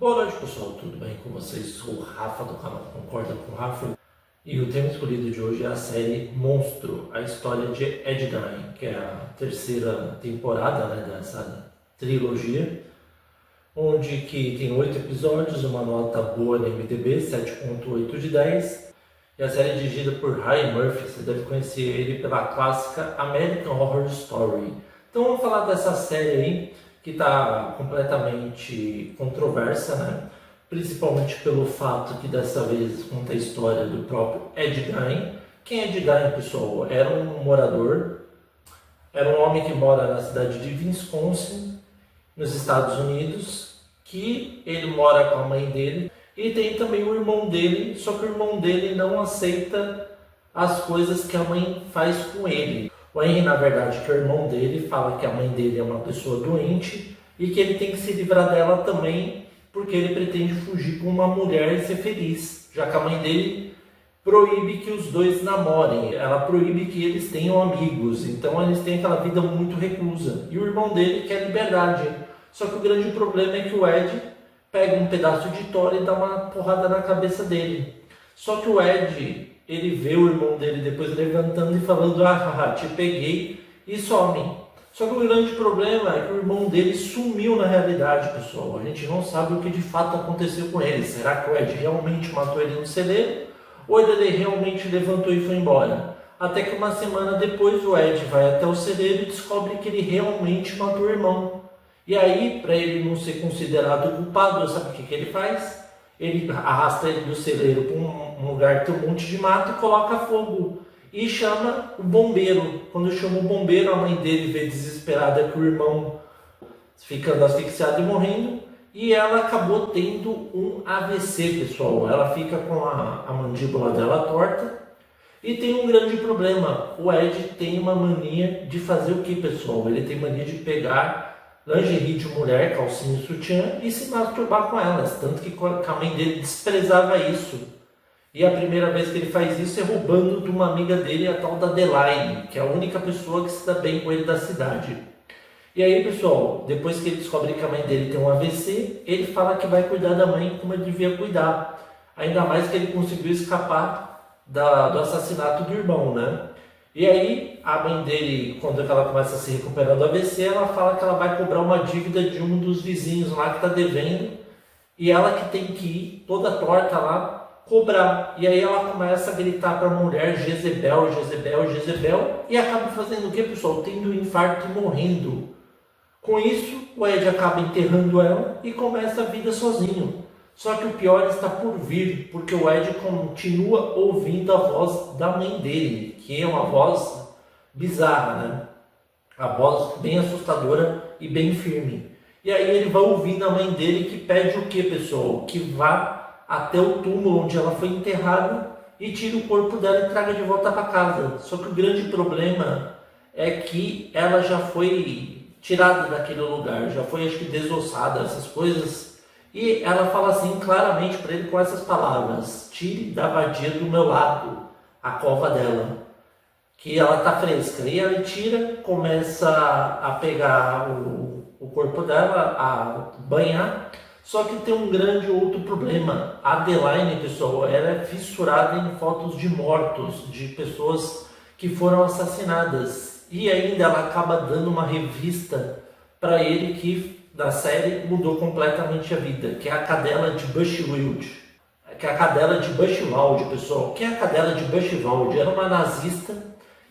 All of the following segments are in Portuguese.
Boa noite, pessoal, tudo bem com vocês? Sou o Rafa do canal Concorda com o Rafa e o tema escolhido de hoje é a série Monstro, a história de Ed Gein, que é a terceira temporada, dessa trilogia, onde que tem 8 episódios, uma nota boa no MDB, 7.8 de 10, e a série é dirigida por Ryan Murphy. Você deve conhecer ele pela clássica American Horror Story. Então vamos falar dessa série aí, que está completamente controversa, principalmente pelo fato que dessa vez conta a história do próprio Ed Gein. Quem é Ed Gein, pessoal? Era um homem que mora na cidade de Wisconsin, nos Estados Unidos, que ele mora com a mãe dele, e tem também o irmão dele, só que o irmão dele não aceita as coisas que a mãe faz com ele. O Henry, na verdade, que é o irmão dele, fala que a mãe dele é uma pessoa doente e que ele tem que se livrar dela também, porque ele pretende fugir com uma mulher e ser feliz, já que a mãe dele proíbe que os dois namorem, ela proíbe que eles tenham amigos, então eles têm aquela vida muito reclusa. E o irmão dele quer liberdade, só que o grande problema é que o Ed pega um pedaço de tora e dá uma porrada na cabeça dele. Só que o Ed, ele vê o irmão dele depois levantando e falando: "Ah, te peguei", e some. Só que o grande problema é que o irmão dele sumiu na realidade, pessoal. A gente não sabe o que de fato aconteceu com ele. Será que o Ed realmente matou ele no celeiro? Ou ele realmente levantou e foi embora? Até que uma semana depois o Ed vai até o celeiro e descobre que ele realmente matou o irmão. E aí, para ele não ser considerado culpado, sabe o que ele faz? Ele arrasta ele do celeiro para um lugar que tem um monte de mato e coloca fogo. E chama o bombeiro. Quando chama o bombeiro, a mãe dele vê desesperada que o irmão ficando asfixiado e morrendo. E ela acabou tendo um AVC, pessoal. Ela fica com a mandíbula dela torta. E tem um grande problema. O Ed tem uma mania de fazer o que, pessoal? Ele tem mania de pegar lingerie de mulher, calcinha e sutiã, e se masturbar com elas. Tanto que a mãe dele desprezava isso. E a primeira vez que ele faz isso é roubando de uma amiga dele, a tal da Adeline, que é a única pessoa que se dá bem com ele da cidade. E aí, pessoal, depois que ele descobre que a mãe dele tem um AVC, ele fala que vai cuidar da mãe como ele devia cuidar. Ainda mais que ele conseguiu escapar do assassinato do irmão, E aí, a mãe dele, quando ela começa a se recuperar do AVC, ela fala que ela vai cobrar uma dívida de um dos vizinhos lá que está devendo, e ela que tem que ir, toda torta lá, cobrar. E aí ela começa a gritar para a mulher: Jezebel, Jezebel, Jezebel, e acaba fazendo o que, pessoal? Tendo um infarto e morrendo. Com isso, o Ed acaba enterrando ela e começa a vida sozinho. Só que o pior está por vir, porque o Ed continua ouvindo a voz da mãe dele, que é uma voz bizarra, A voz bem assustadora e bem firme. E aí ele vai ouvindo a mãe dele, que pede o que, pessoal? Que vá até o túmulo onde ela foi enterrada e tire o corpo dela e traga de volta para casa. Só que o grande problema é que ela já foi tirada daquele lugar, já foi, acho que, desossada, essas coisas. E ela fala assim claramente para ele com essas palavras: "Tire da vadia do meu lado a cova dela, que ela está fresca". E ela tira, começa a pegar o corpo dela, a banhar. Só que tem um grande outro problema. A Adeline, pessoal, ela é fissurada em fotos de mortos, de pessoas que foram assassinadas. E ainda ela acaba dando uma revista para ele que, da série, mudou completamente a vida, que é a cadela de Bushwild. Que é a cadela de Bushwald, pessoal. Que é a cadela de Bushwald? Era uma nazista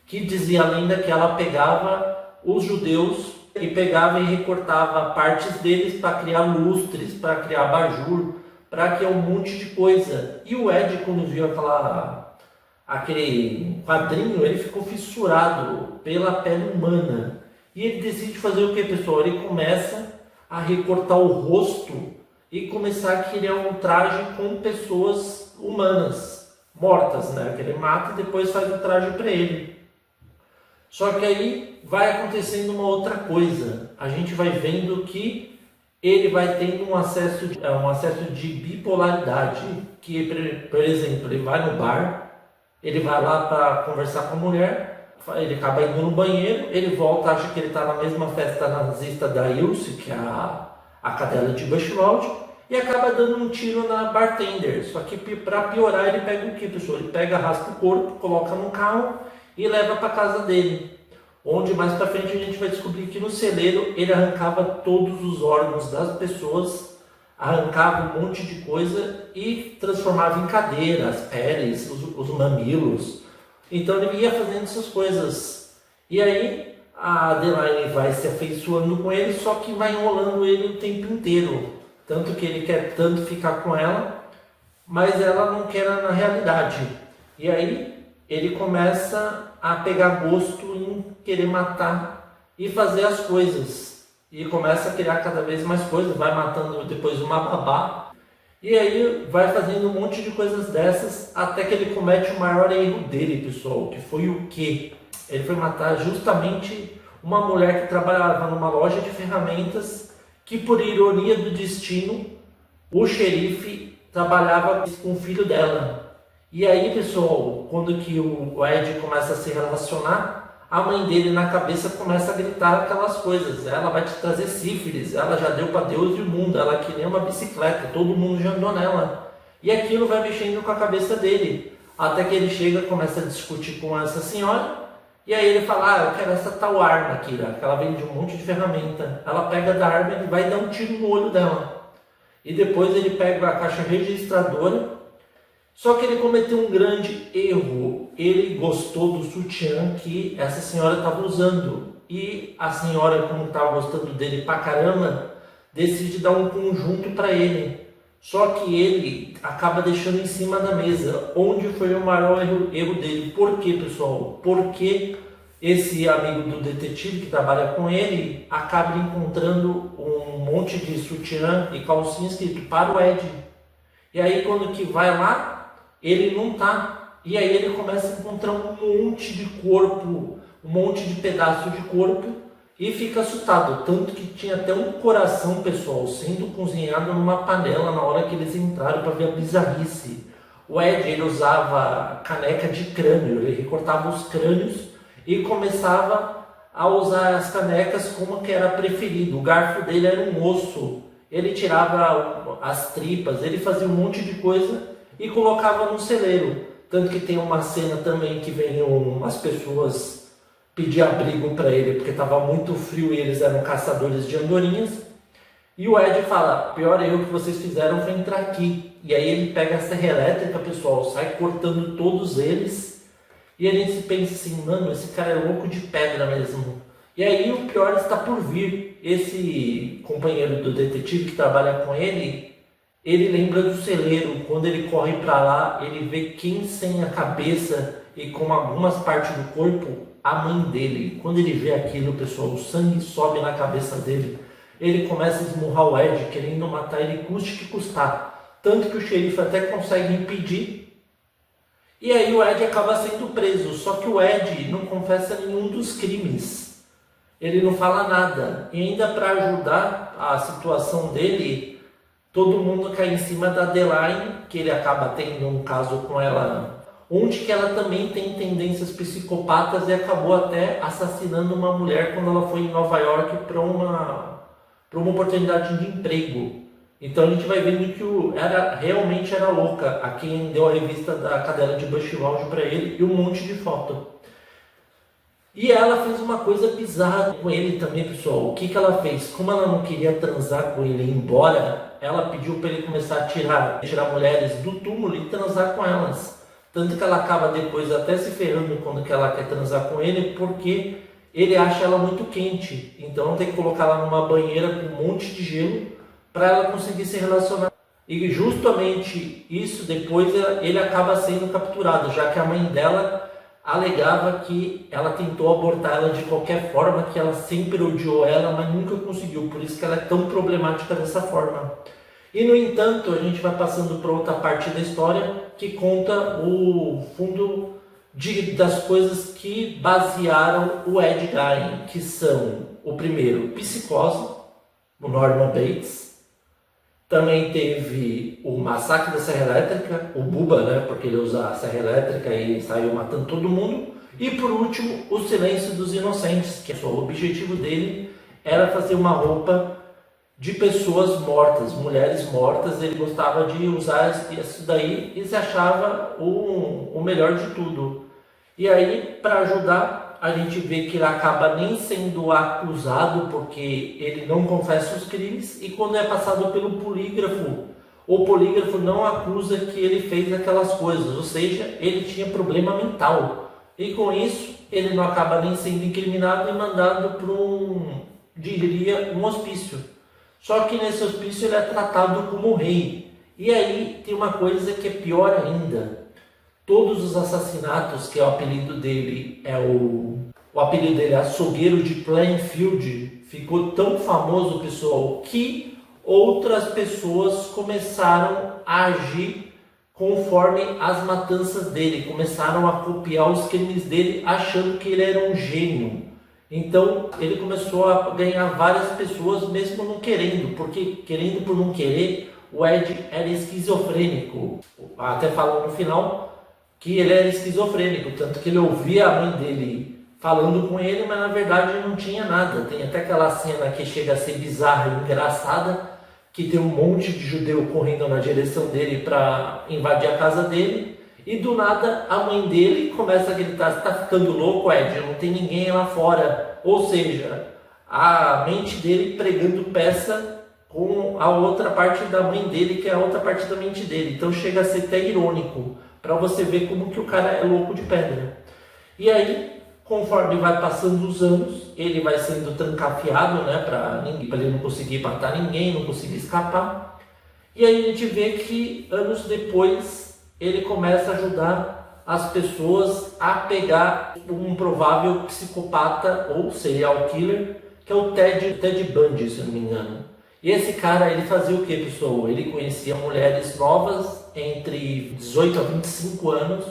que dizia a lenda que ela pegava os judeus e pegava e recortava partes deles para criar lustres, para criar abajur, para criar um monte de coisa. E o Ed, quando viu aquele quadrinho, ele ficou fissurado pela pele humana. E ele decide fazer o que, pessoal? Ele começa a recortar o rosto e começar a criar um traje com pessoas humanas, mortas, que ele mata e depois faz o traje para ele. Só que aí vai acontecendo uma outra coisa. A gente vai vendo que ele vai tendo um acesso de bipolaridade. Que, por exemplo, ele vai no bar, ele vai lá para conversar com a mulher, ele acaba indo no banheiro, ele volta, acha que ele está na mesma festa nazista da Ilse, que é a cadela de Bushwald, e acaba dando um tiro na bartender. Só que para piorar, ele pega o que, pessoal? Ele pega, raspa o corpo, coloca no carro e leva para casa dele. Onde mais para frente a gente vai descobrir que no celeiro ele arrancava todos os órgãos das pessoas, arrancava um monte de coisa e transformava em cadeira, as peles, os mamilos. Então ele ia fazendo essas coisas. E aí a Adeline vai se afeiçoando com ele, só que vai enrolando ele o tempo inteiro. Tanto que ele quer tanto ficar com ela, mas ela não quer na realidade. E aí ele começa a pegar gosto em querer matar e fazer as coisas. E começa a criar cada vez mais coisas, vai matando depois uma babá. E aí vai fazendo um monte de coisas dessas, até que ele comete o maior erro dele, pessoal, que foi o quê? Ele foi matar justamente uma mulher que trabalhava numa loja de ferramentas, que por ironia do destino, o xerife trabalhava com o filho dela. E aí, pessoal, quando que o Ed começa a se relacionar, a mãe dele na cabeça começa a gritar aquelas coisas. Ela vai te trazer sífilis, ela já deu para Deus e o mundo, ela é que nem uma bicicleta, todo mundo já andou nela. E aquilo vai mexendo com a cabeça dele, até que ele chega e começa a discutir com essa senhora, e aí ele fala, eu quero essa tal arma aqui, que ela vende um monte de ferramenta. Ela pega da arma e vai dar um tiro no olho dela. E depois ele pega a caixa registradora. Só que ele cometeu um grande erro. Ele gostou do sutiã que essa senhora estava usando. E a senhora, como estava gostando dele pra caramba, decide dar um conjunto para ele. Só que ele acaba deixando em cima da mesa, onde foi o maior erro dele. Por quê, pessoal? Porque esse amigo do detetive que trabalha com ele acaba encontrando um monte de sutiã e calcinha escrito para o Ed. E aí quando que vai lá, ele não tá. E aí ele começa a encontrar um monte de corpo, um monte de pedaço de corpo e fica assustado. Tanto que tinha até um coração, pessoal, sendo cozinhado numa panela na hora que eles entraram para ver a bizarrice. O Ed, ele usava caneca de crânio, ele recortava os crânios e começava a usar as canecas como que era preferido. O garfo dele era um osso, ele tirava as tripas, ele fazia um monte de coisa e colocava no celeiro. Tanto que tem uma cena também que vem umas pessoas pedir abrigo para ele, porque estava muito frio e eles eram caçadores de andorinhas. E o Ed fala, pior erro que vocês fizeram foi entrar aqui. E aí ele pega a serra elétrica, pessoal, sai cortando todos eles. E a gente pensa assim, mano, esse cara é louco de pedra mesmo. E aí o pior está por vir. Esse companheiro do detetive que trabalha com ele lembra do celeiro. Quando ele corre para lá, ele vê quem sem a cabeça e com algumas partes do corpo, a mãe dele. Quando ele vê aquilo, pessoal, o sangue sobe na cabeça dele. Ele começa a esmurrar o Ed, querendo matar ele, custe que custar. Tanto que o xerife até consegue impedir. E aí o Ed acaba sendo preso. Só que o Ed não confessa nenhum dos crimes. Ele não fala nada. E ainda para ajudar a situação dele, todo mundo cai em cima da Adeline, que ele acaba tendo um caso com ela, onde que ela também tem tendências psicopatas e acabou até assassinando uma mulher quando ela foi em Nova York para uma oportunidade de emprego. Então a gente vai vendo que realmente era louca a quem deu a revista da cadela de Bushwalk para ele e um monte de foto. E ela fez uma coisa bizarra com ele também, pessoal. O que ela fez? Como ela não queria transar com ele e ir embora, ela pediu para ele começar a tirar mulheres do túmulo e transar com elas. Tanto que ela acaba depois até se ferrando quando que ela quer transar com ele, porque ele acha ela muito quente. Então tem que colocar ela numa banheira com um monte de gelo para ela conseguir se relacionar. E justamente isso depois ele acaba sendo capturado, já que a mãe dela alegava que ela tentou abortar ela de qualquer forma, que ela sempre odiou ela, mas nunca conseguiu. Por isso que ela é tão problemática dessa forma. E, no entanto, a gente vai passando para outra parte da história que conta o fundo das coisas que basearam o Ed Gein, que são, o primeiro, Psicose, o Norman Bates. Também teve o Massacre da Serra Elétrica, o Bubba, né, porque ele usa a serra elétrica e saiu matando todo mundo. E, por último, o Silêncio dos Inocentes, que o objetivo dele era fazer uma roupa de pessoas mortas, mulheres mortas. Ele gostava de usar isso daí e se achava o melhor de tudo. E aí, para ajudar, a gente vê que ele acaba nem sendo acusado porque ele não confessa os crimes, e quando é passado pelo polígrafo, o polígrafo não acusa que ele fez aquelas coisas, ou seja, ele tinha problema mental. E com isso, ele não acaba nem sendo incriminado e mandado para um hospício. Só que nesse hospício ele é tratado como rei. E aí tem uma coisa que é pior ainda. Todos os assassinatos, que é o apelido dele, o apelido dele é Açougueiro de Plainfield, ficou tão famoso, pessoal, que outras pessoas começaram a agir conforme as matanças dele, começaram a copiar os crimes dele, achando que ele era um gênio. Então ele começou a ganhar várias pessoas, mesmo não querendo, porque querendo por não querer, o Ed era esquizofrênico. Até falou no final que ele era esquizofrênico, tanto que ele ouvia a mãe dele falando com ele, mas na verdade não tinha nada. Tem até aquela cena que chega a ser bizarra e engraçada, que tem um monte de judeu correndo na direção dele para invadir a casa dele, e do nada a mãe dele começa a gritar: "Você está ficando louco, Ed? Não tem ninguém lá fora." Ou seja, a mente dele pregando peça com a outra parte da mãe dele, que é a outra parte da mente dele. Então chega a ser até irônico, para você ver como que o cara é louco de pedra. E aí, conforme vai passando os anos, ele vai sendo trancafiado, né, para ele não conseguir matar ninguém, não conseguir escapar. E aí a gente vê que anos depois ele começa a ajudar as pessoas a pegar um provável psicopata ou serial killer, que é o Ted Bundy, se eu não me engano. E esse cara, ele fazia o que, pessoal? Ele conhecia mulheres novas entre 18 a 25 anos,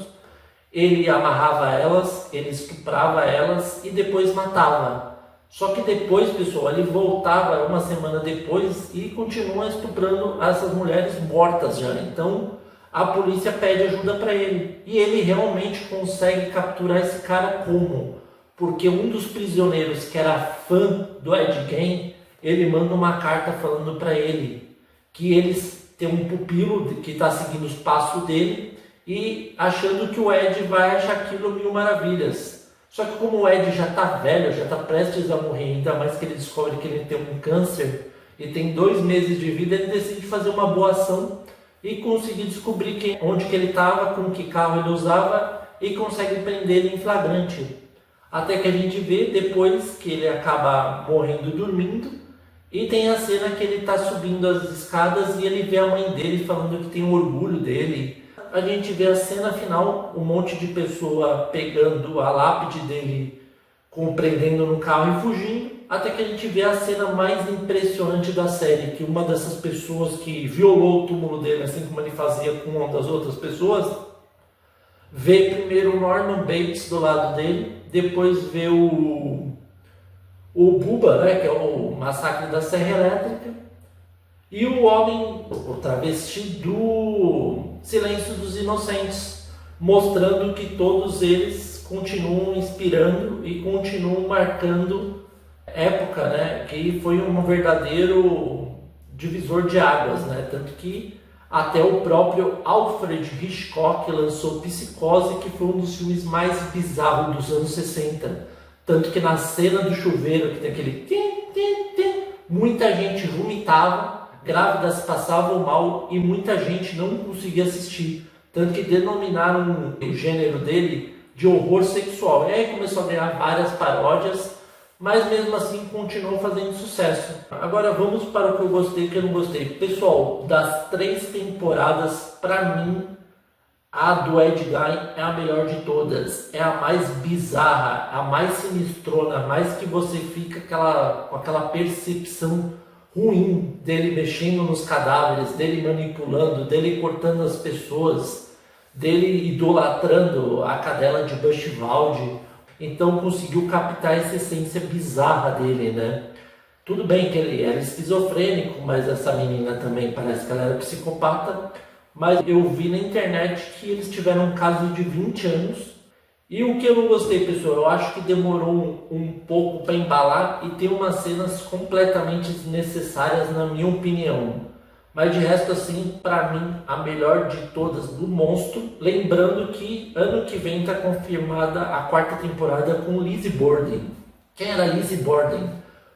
ele amarrava elas, ele estuprava elas e depois matava. Só que depois, pessoal, ele voltava uma semana depois e continua estuprando essas mulheres mortas já. Então a polícia pede ajuda para ele. E ele realmente consegue capturar esse cara como? Porque um dos prisioneiros que era fã do Ed Gein, ele manda uma carta falando para ele que eles têm um pupilo que está seguindo os passos dele e achando que o Ed vai achar aquilo mil maravilhas. Só que como o Ed já está velho, já está prestes a morrer, ainda mais que ele descobre que ele tem um câncer e tem 2 meses de vida, ele decide fazer uma boa ação e conseguir descobrir onde que ele estava, com que carro ele usava, e consegue prender ele em flagrante. Até que a gente vê depois que ele acaba morrendo dormindo, e tem a cena que ele está subindo as escadas e ele vê a mãe dele falando que tem orgulho dele. A gente vê a cena final, um monte de pessoa pegando a lápide dele, prendendo no carro e fugindo, até que a gente vê a cena mais impressionante da série, que uma dessas pessoas que violou o túmulo dele, assim como ele fazia com uma das outras pessoas, vê primeiro o Norman Bates do lado dele, depois vê o Bubba, né, que é o massacre da Serra Elétrica, e o homem, o travesti do Silêncio dos Inocentes, mostrando que todos eles continuam inspirando e continuam marcando época, né, que foi um verdadeiro divisor de águas, né, tanto que até o próprio Alfred Hitchcock lançou Psicose, que foi um dos filmes mais bizarros dos anos 60, tanto que na cena do chuveiro, que tem aquele muita gente vomitava, grávidas passavam mal e muita gente não conseguia assistir, tanto que denominaram o gênero dele de horror sexual. E aí começou a ganhar várias paródias, mas mesmo assim continuou fazendo sucesso. Agora vamos para o que eu gostei e o que eu não gostei. Pessoal, das 3 temporadas, para mim, a do Ed Gein é a melhor de todas. É a mais bizarra, a mais sinistrona, a mais que você fica com aquela percepção ruim dele mexendo nos cadáveres, dele manipulando, dele cortando as pessoas, dele idolatrando a cadela de Bushwald. Então conseguiu captar essa essência bizarra dele, né? Tudo bem que ele era esquizofrênico, mas essa menina também parece que ela era psicopata. Mas eu vi na internet que eles tiveram um caso de 20 anos E o que eu não gostei, pessoal, eu acho que demorou um pouco para embalar e tem umas cenas completamente desnecessárias, na minha opinião. Mas de resto, assim, para mim, a melhor de todas do Monstro. Lembrando que ano que vem está confirmada a 4ª temporada com Lizzie Borden. Quem era Lizzie Borden?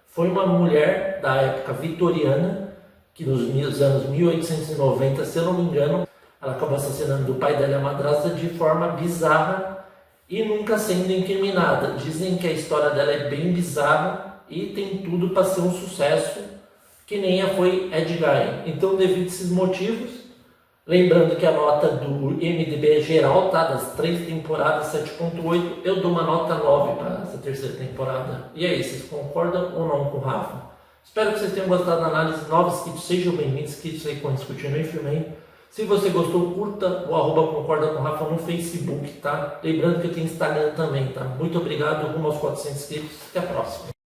Foi uma mulher da época vitoriana, que nos anos 1890, se eu não me engano, ela acabou assassinando o pai dela e a madrasta de forma bizarra e nunca sendo incriminada. Dizem que a história dela é bem bizarra e tem tudo para ser um sucesso, que nem a foi Ed Gein. Então, devido a esses motivos, lembrando que a nota do IMDb é geral, tá? Das 3 temporadas, 7.8, eu dou uma nota 9 para essa 3ª temporada. E aí, vocês concordam ou não com o Rafa? Espero que vocês tenham gostado da análise. Novos inscritos, sejam bem-vindos, inscritos aí com Discutindo em Filme. Se você gostou, curta o @concorda com o Rafa no Facebook, tá? Lembrando que eu tenho Instagram também, tá? Muito obrigado, rumo aos 400 inscritos. Até a próxima.